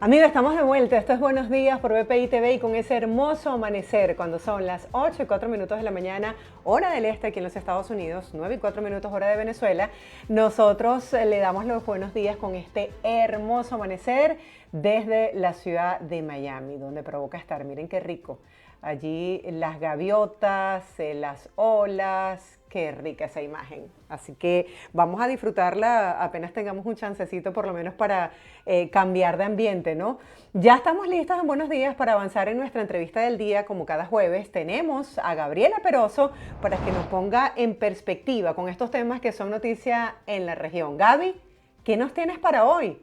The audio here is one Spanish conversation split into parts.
Amigos, estamos de vuelta. Esto es Buenos Días por BPI TV y con ese hermoso amanecer cuando son las 8 y 4 minutos de la mañana, hora del este aquí en los Estados Unidos, 9 y 4 minutos hora de Venezuela, nosotros le damos los buenos días con este hermoso amanecer desde la ciudad de Miami, donde provoca estar. Miren qué rico. Allí las gaviotas, las olas, qué rica esa imagen. Así que vamos a disfrutarla apenas tengamos un chancecito por lo menos para cambiar de ambiente, ¿no? Ya estamos listos en Buenos Días para avanzar en nuestra entrevista del día. Como cada jueves tenemos a Gabriela Peroso para que nos ponga en perspectiva con estos temas que son noticia en la región. Gaby, ¿qué nos tienes para hoy?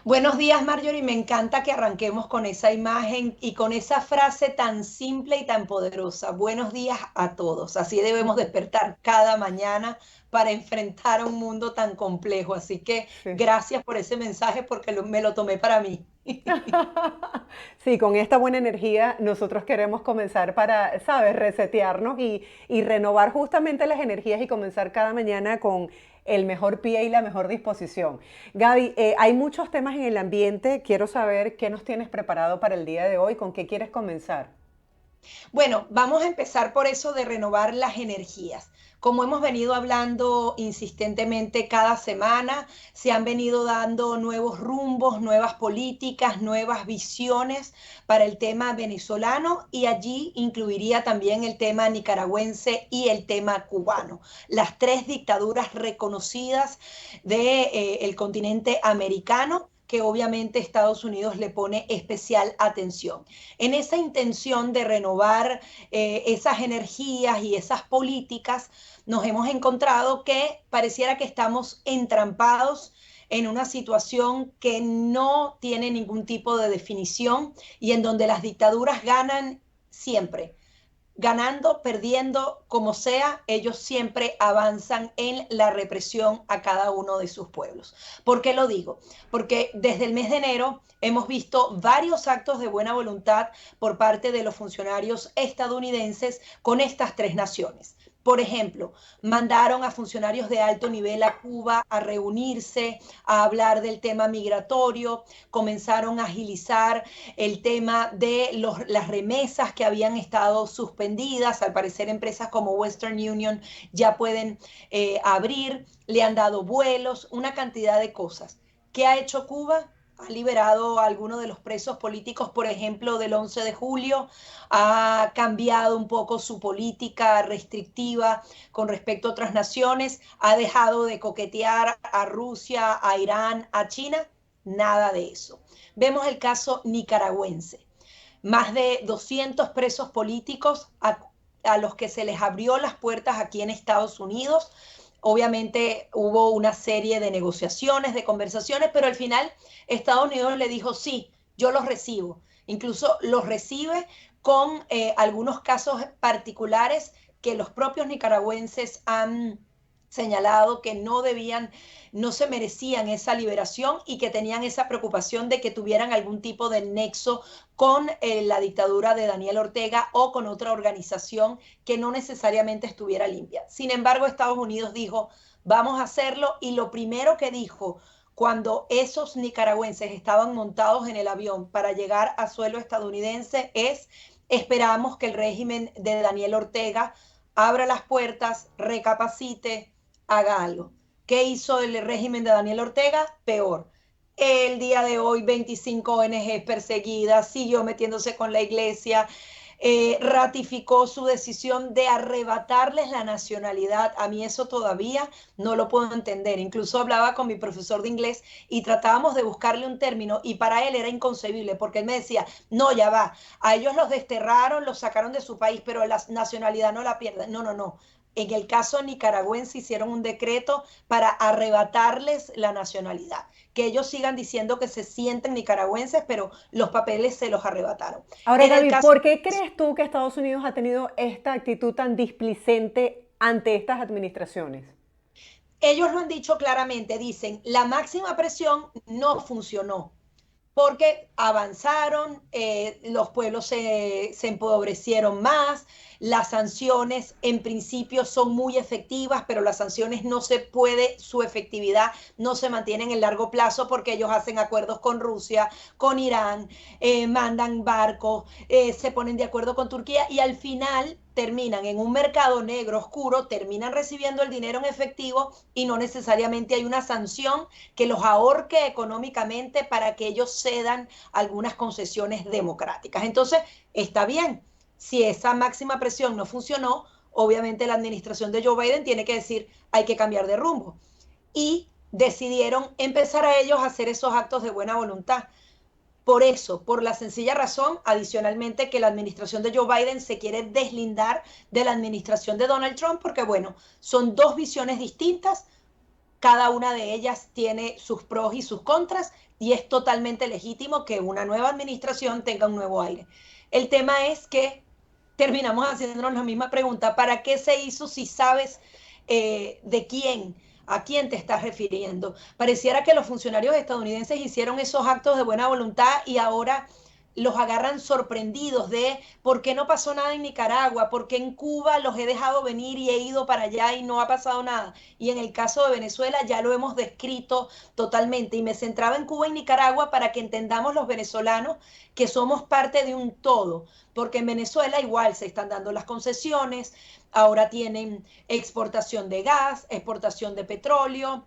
Buenos días, Marjorie. Me encanta que arranquemos con esa imagen y con esa frase tan simple y tan poderosa. Buenos días a todos. Así debemos despertar cada mañana para enfrentar a un mundo tan complejo. Así que Sí. gracias por ese mensaje porque me lo tomé para mí. Sí, con esta buena energía nosotros queremos comenzar para, ¿sabes?, resetearnos y renovar justamente las energías y comenzar cada mañana con el mejor pie y la mejor disposición. Gaby, hay muchos temas en el ambiente. Quiero saber qué nos tienes preparado para el día de hoy, con qué quieres comenzar. Bueno, vamos a empezar por eso de renovar las energías. Como hemos venido hablando insistentemente cada semana, se han venido dando nuevos rumbos, nuevas políticas, nuevas visiones para el tema venezolano y allí incluiría también el tema nicaragüense y el tema cubano, las tres dictaduras reconocidas del continente americano que obviamente Estados Unidos le pone especial atención. En esa intención de renovar esas energías y esas políticas, nos hemos encontrado que pareciera que estamos entrampados en una situación que no tiene ningún tipo de definición y en donde las dictaduras ganan siempre ganando, perdiendo, como sea, ellos siempre avanzan en la represión a cada uno de sus pueblos. ¿Por qué lo digo? Porque desde el mes de enero hemos visto varios actos de buena voluntad por parte de los funcionarios estadounidenses con estas tres naciones. Por ejemplo, mandaron a funcionarios de alto nivel a Cuba a reunirse, a hablar del tema migratorio, comenzaron a agilizar el tema de las remesas que habían estado suspendidas. Al parecer, empresas como Western Union ya pueden abrir, le han dado vuelos, una cantidad de cosas. ¿Qué ha hecho Cuba? Ha liberado a algunos de los presos políticos, por ejemplo, del 11 de julio, ha cambiado un poco su política restrictiva con respecto a otras naciones, ha dejado de coquetear a Rusia, a Irán, a China, nada de eso. Vemos el caso nicaragüense. Más de 200 presos políticos a los que se les abrió las puertas aquí en Estados Unidos. Obviamente hubo una serie de negociaciones, de conversaciones, pero al final Estados Unidos le dijo, sí, yo los recibo. Incluso los recibe con algunos casos particulares que los propios nicaragüenses han señalado que no debían, no se merecían esa liberación y que tenían esa preocupación de que tuvieran algún tipo de nexo con la dictadura de Daniel Ortega o con otra organización que no necesariamente estuviera limpia. Sin embargo, Estados Unidos dijo, vamos a hacerlo y lo primero que dijo cuando esos nicaragüenses estaban montados en el avión para llegar a suelo estadounidense es, esperamos que el régimen de Daniel Ortega abra las puertas, recapacite, haga algo. ¿Qué hizo el régimen de Daniel Ortega? Peor. El día de hoy 25 ONG perseguidas, siguió metiéndose con la iglesia, ratificó su decisión de arrebatarles la nacionalidad. A mí eso todavía no lo puedo entender. Incluso hablaba con mi profesor de inglés y tratábamos de buscarle un término y para él era inconcebible porque él me decía, no, ya va, a ellos los desterraron, los sacaron de su país, pero la nacionalidad no la pierden. No, no, no. En el caso nicaragüense hicieron un decreto para arrebatarles la nacionalidad, que ellos sigan diciendo que se sienten nicaragüenses, pero los papeles se los arrebataron. Ahora, En el Gaby, caso ¿por qué crees tú que Estados Unidos ha tenido esta actitud tan displicente ante estas administraciones? ellos lo han dicho claramente, dicen, la máxima presión no funcionó. porque avanzaron, los pueblos se empobrecieron más, las sanciones en principio son muy efectivas, pero las sanciones no se puede, su efectividad no se mantiene en el largo plazo porque ellos hacen acuerdos con Rusia, con Irán, mandan barcos, se ponen de acuerdo con Turquía y al final terminan en un mercado negro oscuro, terminan recibiendo el dinero en efectivo y no necesariamente hay una sanción que los ahorque económicamente para que ellos cedan algunas concesiones democráticas. Entonces, está bien, si esa máxima presión no funcionó, obviamente la administración de Joe Biden tiene que decir hay que cambiar de rumbo. Y decidieron empezar a ellos a hacer esos actos de buena voluntad. Por eso, por la sencilla razón, adicionalmente, que la administración de Joe Biden se quiere deslindar de la administración de Donald Trump, porque bueno, son dos visiones distintas, cada una de ellas tiene sus pros y sus contras, y es totalmente legítimo que una nueva administración tenga un nuevo aire. El tema es que terminamos haciéndonos la misma pregunta, ¿para qué se hizo si sabes de quién? ¿A quién te estás refiriendo? Pareciera que los funcionarios estadounidenses hicieron esos actos de buena voluntad y ahora los agarran sorprendidos de por qué no pasó nada en Nicaragua, por qué en Cuba los he dejado venir y he ido para allá y no ha pasado nada. Y en el caso de Venezuela ya lo hemos descrito totalmente y me centraba en Cuba y Nicaragua para que entendamos los venezolanos que somos parte de un todo, porque en Venezuela igual se están dando las concesiones, ahora tienen exportación de gas, exportación de petróleo,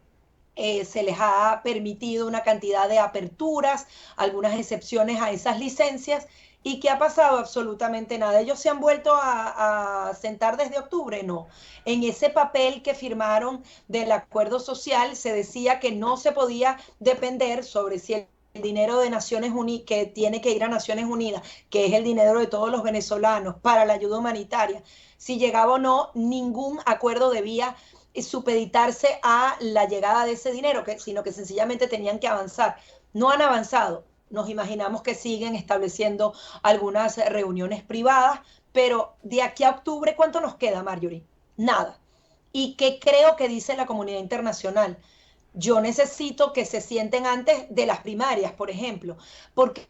se les ha permitido una cantidad de aperturas, algunas excepciones a esas licencias, y ¿qué ha pasado? Absolutamente nada. ¿Ellos se han vuelto a sentar desde octubre? No. En ese papel que firmaron del acuerdo social se decía que no se podía depender sobre si el dinero de Naciones Unidas, que tiene que ir a Naciones Unidas, que es el dinero de todos los venezolanos para la ayuda humanitaria, si llegaba o no, ningún acuerdo debía supeditarse a la llegada de ese dinero, sino que sencillamente tenían que avanzar. No han avanzado. Nos imaginamos que siguen estableciendo algunas reuniones privadas, pero de aquí a octubre, ¿cuánto nos queda, Marjorie? Nada. ¿Y qué creo que dice la comunidad internacional? Yo necesito que se sienten antes de las primarias, por ejemplo, porque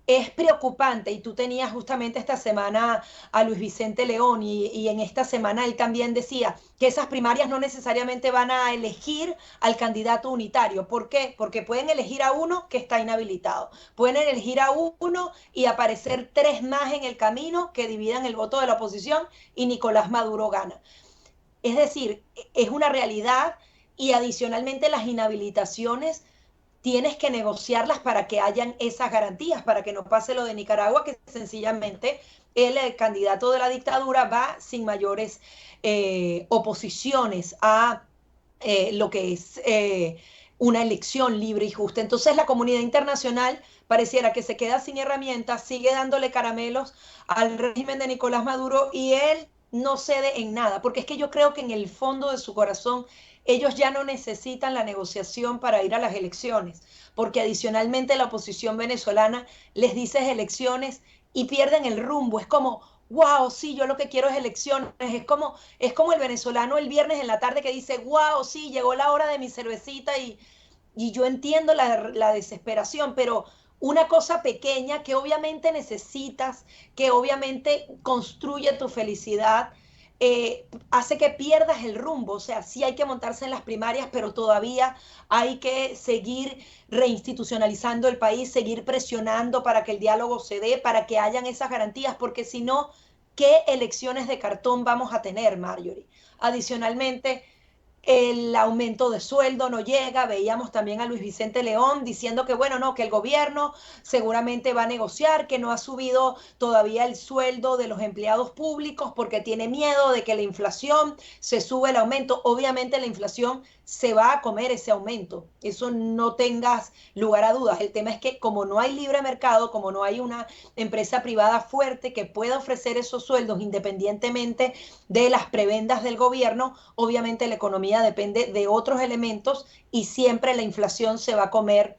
es preocupante y tú tenías justamente esta semana a Luis Vicente León y en esta semana él también decía que esas primarias no necesariamente van a elegir al candidato unitario. ¿Por qué? Porque pueden elegir a uno que está inhabilitado, pueden elegir a uno y aparecer tres más en el camino que dividan el voto de la oposición y Nicolás Maduro gana. Es decir, es una realidad y adicionalmente las inhabilitaciones tienes que negociarlas para que hayan esas garantías, para que no pase lo de Nicaragua, que sencillamente el candidato de la dictadura va sin mayores oposiciones a lo que es una elección libre y justa. Entonces la comunidad internacional pareciera que se queda sin herramientas, sigue dándole caramelos al régimen de Nicolás Maduro y él no cede en nada, porque es que yo creo que en el fondo de su corazón ellos ya no necesitan la negociación para ir a las elecciones, porque adicionalmente la oposición venezolana les dice elecciones y pierden el rumbo. Es como, wow, sí, yo lo que quiero es elecciones. Es como el venezolano el viernes en la tarde que dice, wow, sí, llegó la hora de mi cervecita y yo entiendo la desesperación, pero una cosa pequeña que obviamente necesitas, que obviamente construye tu felicidad, hace que pierdas el rumbo. O sea, sí hay que montarse en las primarias, pero todavía hay que seguir reinstitucionalizando el país, seguir presionando para que el diálogo se dé, para que hayan esas garantías, porque si no, ¿qué elecciones de cartón vamos a tener, Marjorie? Adicionalmente, el aumento de sueldo no llega, veíamos también a Luis Vicente León diciendo que bueno, no, que el gobierno seguramente va a negociar, que no ha subido todavía el sueldo de los empleados públicos porque tiene miedo de que la inflación se sube el aumento. Obviamente la inflación se va a comer ese aumento, eso no tengas lugar a dudas. El tema es que como no hay libre mercado, como no hay una empresa privada fuerte que pueda ofrecer esos sueldos independientemente de las prebendas del gobierno, obviamente la economía depende de otros elementos y siempre la inflación se va a comer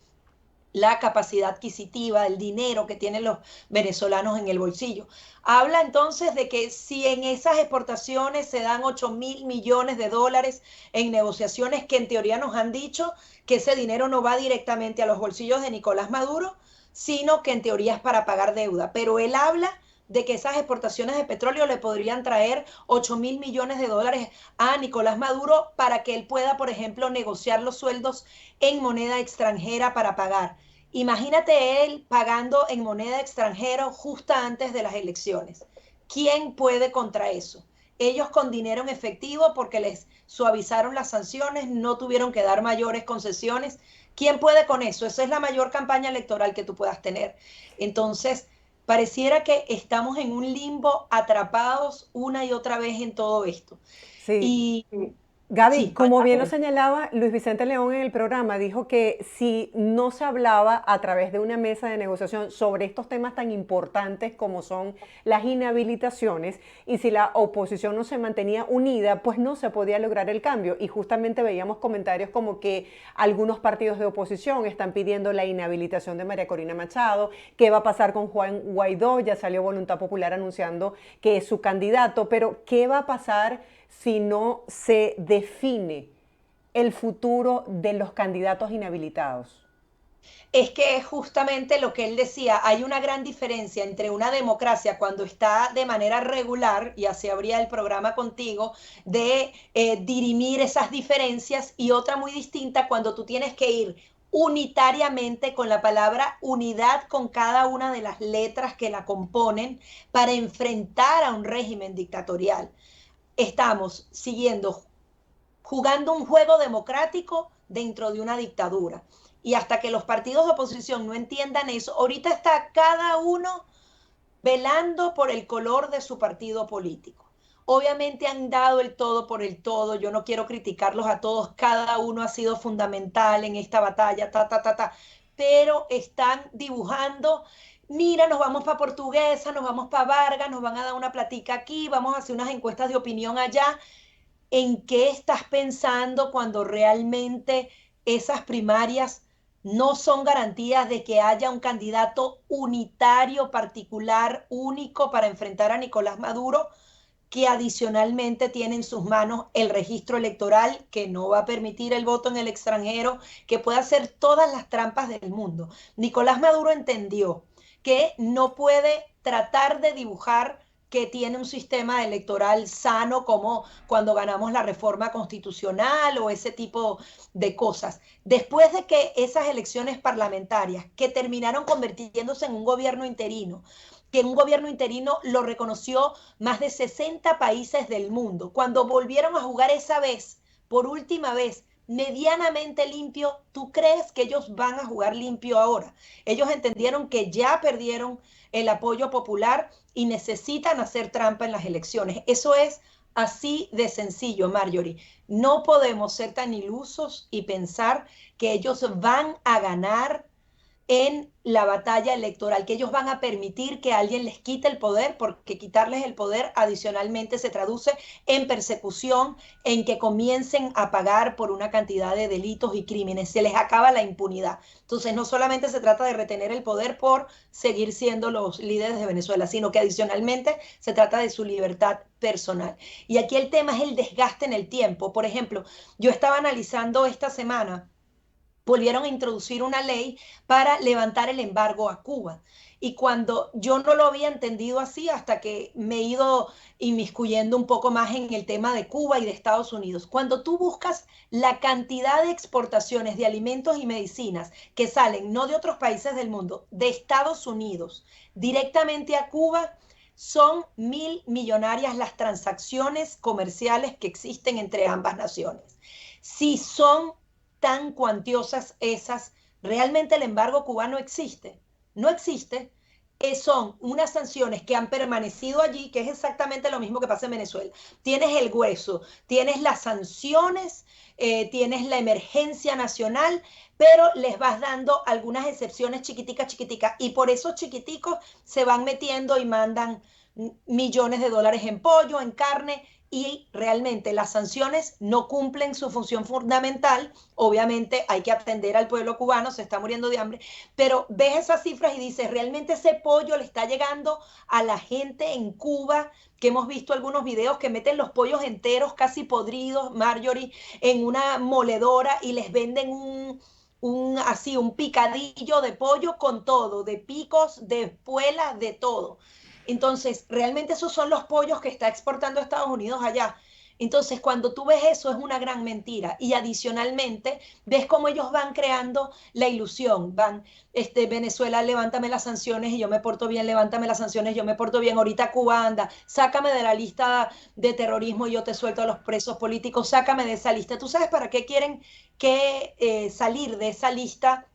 la capacidad adquisitiva, el dinero que tienen los venezolanos en el bolsillo. Habla entonces de que si en esas exportaciones se dan 8.000 millones de dólares en negociaciones que en teoría nos han dicho que ese dinero no va directamente a los bolsillos de Nicolás Maduro, sino que en teoría es para pagar deuda. Pero él habla de que esas exportaciones de petróleo le podrían traer 8.000 millones de dólares a Nicolás Maduro para que él pueda, por ejemplo, negociar los sueldos en moneda extranjera para pagar. Imagínate él pagando en moneda extranjera justo antes de las elecciones. ¿Quién puede contra eso? Ellos con dinero en efectivo porque les suavizaron las sanciones, no tuvieron que dar mayores concesiones. ¿Quién puede con eso? Esa es la mayor campaña electoral que tú puedas tener. Entonces, pareciera que estamos en un limbo atrapados una y otra vez en todo esto. Sí, Y Gaby, sí, como bien lo señalaba Luis Vicente León en el programa, dijo que si no se hablaba a través de una mesa de negociación sobre estos temas tan importantes como son las inhabilitaciones y si la oposición no se mantenía unida, pues no se podía lograr el cambio. Y justamente veíamos comentarios como que algunos partidos de oposición están pidiendo la inhabilitación de María Corina Machado. ¿Qué va a pasar con Juan Guaidó? Ya salió Voluntad Popular anunciando que es su candidato, pero ¿qué va a pasar si no se define el futuro de los candidatos inhabilitados? es que es justamente lo que él decía, hay una gran diferencia entre una democracia cuando está de manera regular, y así habría el programa contigo, de dirimir esas diferencias, y otra muy distinta cuando tú tienes que ir unitariamente con la palabra unidad con cada una de las letras que la componen para enfrentar a un régimen dictatorial. Estamos jugando un juego democrático dentro de una dictadura. Y hasta que los partidos de oposición no entiendan eso, ahorita está cada uno velando por el color de su partido político. Obviamente han dado el todo por el todo, yo no quiero criticarlos a todos, cada uno ha sido fundamental en esta batalla, pero están dibujando, mira, nos vamos para Portuguesa, nos vamos para Vargas, nos van a dar una platica aquí, vamos a hacer unas encuestas de opinión allá. ¿En qué estás pensando cuando realmente esas primarias no son garantías de que haya un candidato unitario, particular, único para enfrentar a Nicolás Maduro, que adicionalmente tiene en sus manos el registro electoral, que no va a permitir el voto en el extranjero, que puede hacer todas las trampas del mundo? Nicolás Maduro entendió que no puede tratar de dibujar que tiene un sistema electoral sano como cuando ganamos la reforma constitucional o ese tipo de cosas. Después de que esas elecciones parlamentarias, que terminaron convirtiéndose en un gobierno interino, que un gobierno interino lo reconoció más de 60 países del mundo, cuando volvieron a jugar esa vez, por última vez, medianamente limpio, ¿tú crees que ellos van a jugar limpio ahora? Ellos entendieron que ya perdieron el apoyo popular y necesitan hacer trampa en las elecciones. Eso es así de sencillo, Marjorie. No podemos ser tan ilusos y pensar que ellos van a ganar en la batalla electoral, que ellos van a permitir que alguien les quite el poder, porque quitarles el poder adicionalmente se traduce en persecución, en que comiencen a pagar por una cantidad de delitos y crímenes, se les acaba la impunidad. Entonces no solamente se trata de retener el poder por seguir siendo los líderes de Venezuela, sino que adicionalmente se trata de su libertad personal. Y aquí el tema es el desgaste en el tiempo. Por ejemplo, yo estaba analizando esta semana, volvieron a introducir una ley para levantar el embargo a Cuba. Y cuando yo no lo había entendido así, hasta que me he ido inmiscuyendo un poco más en el tema de Cuba y de Estados Unidos, cuando tú buscas la cantidad de exportaciones de alimentos y medicinas que salen, no de otros países del mundo, de Estados Unidos, directamente a Cuba, son 1.000 millonarias las transacciones comerciales que existen entre ambas naciones. Si son tan cuantiosas esas, realmente el embargo cubano existe. No existe. Son unas sanciones que han permanecido allí, que es exactamente lo mismo que pasa en Venezuela. Tienes el grueso, tienes las sanciones, tienes la emergencia nacional, pero les vas dando algunas excepciones chiquiticas, chiquiticas, y por esos chiquiticos se van metiendo y mandan millones de dólares en pollo, en carne, y realmente las sanciones no cumplen su función fundamental. Obviamente hay que atender al pueblo cubano, se está muriendo de hambre, pero ves esas cifras y dices, ¿realmente ese pollo le está llegando a la gente en Cuba? Que hemos visto algunos videos que meten los pollos enteros, casi podridos, Marjorie, en una moledora y les venden un picadillo de pollo con todo, de picos, de espuelas, de todo. Entonces, realmente esos son los pollos que está exportando Estados Unidos allá. Entonces, cuando tú ves eso, es una gran mentira. Y adicionalmente, ves cómo ellos van creando la ilusión. Van, Venezuela, levántame las sanciones y yo me porto bien, levántame las sanciones, yo me porto bien. Ahorita Cuba anda, sácame de la lista de terrorismo y yo te suelto a los presos políticos, sácame de esa lista. ¿Tú sabes para qué quieren salir de esa lista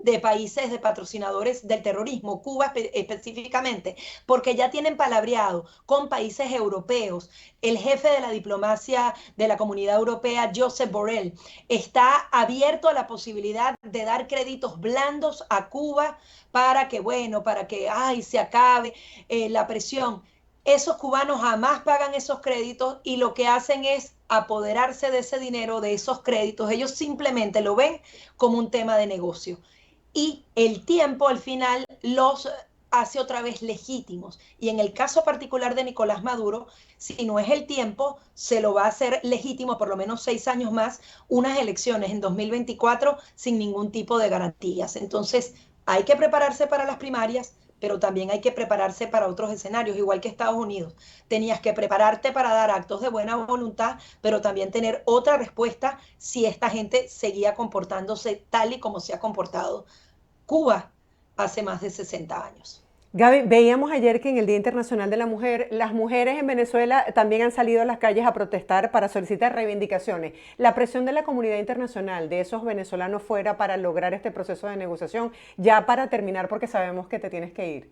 de países de patrocinadores del terrorismo, Cuba específicamente, porque ya tienen palabreado con países europeos? El jefe de la diplomacia de la Comunidad Europea, Josep Borrell, está abierto a la posibilidad de dar créditos blandos a Cuba para que, bueno, para que se acabe la presión. Esos cubanos jamás pagan esos créditos y lo que hacen es apoderarse de ese dinero, de esos créditos. Ellos simplemente lo ven como un tema de negocio y el tiempo al final los hace otra vez legítimos. Y en el caso particular de Nicolás Maduro, si no es el tiempo, se lo va a hacer legítimo por lo menos 6 años más, unas elecciones en 2024 sin ningún tipo de garantías. Entonces, hay que prepararse para las primarias, pero también hay que prepararse para otros escenarios, igual que Estados Unidos. Tenías que prepararte para dar actos de buena voluntad, pero también tener otra respuesta si esta gente seguía comportándose tal y como se ha comportado Cuba hace más de 60 años. Gaby, veíamos ayer que en el Día Internacional de la Mujer, las mujeres en Venezuela también han salido a las calles a protestar para solicitar reivindicaciones. La presión de la comunidad internacional, de esos venezolanos fuera para lograr este proceso de negociación, ya para terminar porque sabemos que te tienes que ir.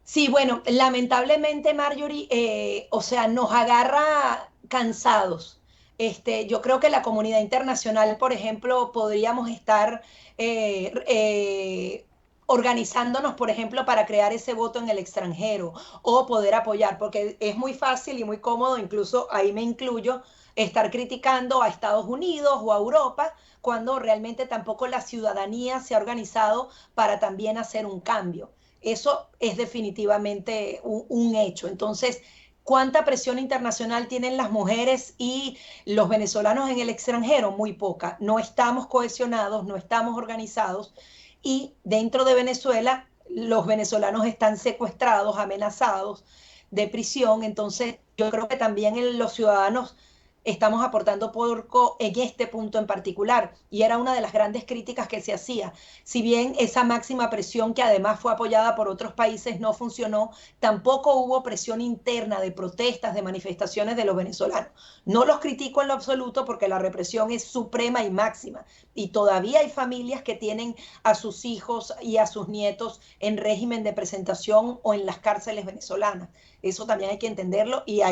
Sí, bueno, lamentablemente, Marjorie, o sea, nos agarra cansados. Yo creo que la comunidad internacional, por ejemplo, podríamos estar organizándonos, por ejemplo, para crear ese voto en el extranjero o poder apoyar, porque es muy fácil y muy cómodo, incluso ahí me incluyo, estar criticando a Estados Unidos o a Europa cuando realmente tampoco la ciudadanía se ha organizado para también hacer un cambio. Eso es definitivamente un hecho. Entonces, ¿cuánta presión internacional tienen las mujeres y los venezolanos en el extranjero? Muy poca. No estamos cohesionados, no estamos organizados y dentro de Venezuela los venezolanos están secuestrados, amenazados de prisión. Entonces, yo creo que también los ciudadanos estamos aportando poco en este punto en particular. Y era una de las grandes críticas que se hacía. Si bien esa máxima presión, que además fue apoyada por otros países, no funcionó, tampoco hubo presión interna de protestas, de manifestaciones de los venezolanos. No los critico en lo absoluto porque la represión es suprema y máxima. Y todavía hay familias que tienen a sus hijos y a sus nietos en régimen de presentación o en las cárceles venezolanas. Eso también hay que entenderlo y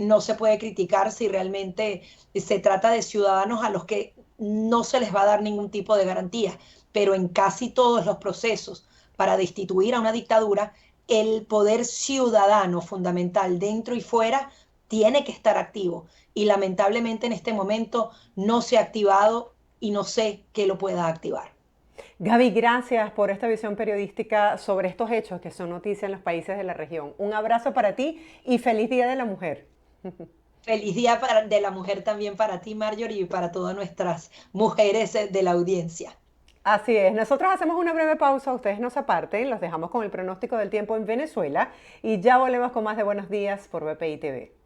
no se puede criticar si realmente se trata de ciudadanos a los que no se les va a dar ningún tipo de garantía, pero en casi todos los procesos para destituir a una dictadura, el poder ciudadano fundamental dentro y fuera tiene que estar activo y lamentablemente en este momento no se ha activado y no sé qué lo pueda activar. Gaby, gracias por esta visión periodística sobre estos hechos que son noticia en los países de la región. Un abrazo para ti y feliz Día de la Mujer. Feliz Día de la Mujer también para ti, Marjorie, y para todas nuestras mujeres de la audiencia. Así es, nosotros hacemos una breve pausa, ustedes no se aparten, los dejamos con el pronóstico del tiempo en Venezuela y ya volvemos con más de Buenos Días por BPI TV.